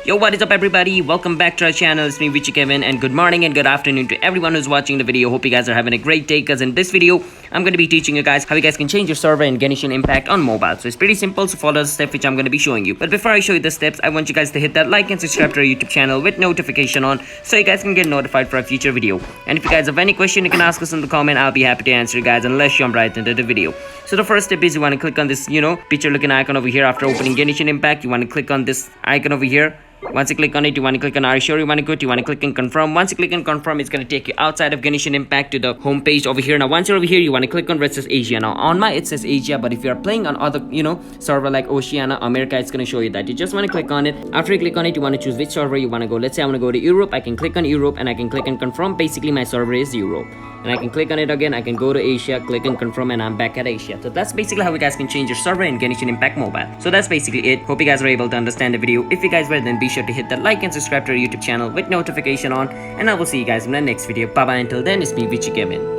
Yo, what is up everybody? Welcome back to our channel. It's me Vichy Kevin, and good morning and good afternoon to everyone who's watching the video. Hope you guys are having a great day, because in this video I'm going to be teaching you guys how you guys can change your server in Genshin Impact on mobile. So it's pretty simple, so follow the step which I'm going to be showing you. But before I show you the steps, I want you guys to hit that like and subscribe to our YouTube channel with notification on, so you guys can get notified for a future video. And if you guys have any question, you can ask us in the comment. I'll be happy to answer you guys, and let's jump right into the video. So the first step is you want to click on this picture looking icon over here. After opening Genshin Impact, you want to click on this icon over here. Once you click on it, you want to click on are you sure you want to quit. You want to click and confirm. Once you click and confirm, it's going to take you outside of Genshin Impact to the home page over here. Now once you're over here, you want to click on where it says Asia. Now on my it says Asia, but if you are playing on other server like Oceania, America, it's going to show you that. You just want to click on it. After you click on it, you want to choose which server you want to go. Let's say I want to go to Europe. I can click on Europe and I can click and confirm. Basically my server is Europe, and I can click on it again. I can go to Asia, click and confirm, and I'm back at Asia. So that's basically how you guys can change your server in Genshin Impact Mobile. So that's basically it. Hope you guys were able to understand the video. If you guys were, then be sure to hit that like and subscribe to our YouTube channel with notification on, and I will see you guys in the next video. Bye bye. Until then, it's me Vichy Kevin.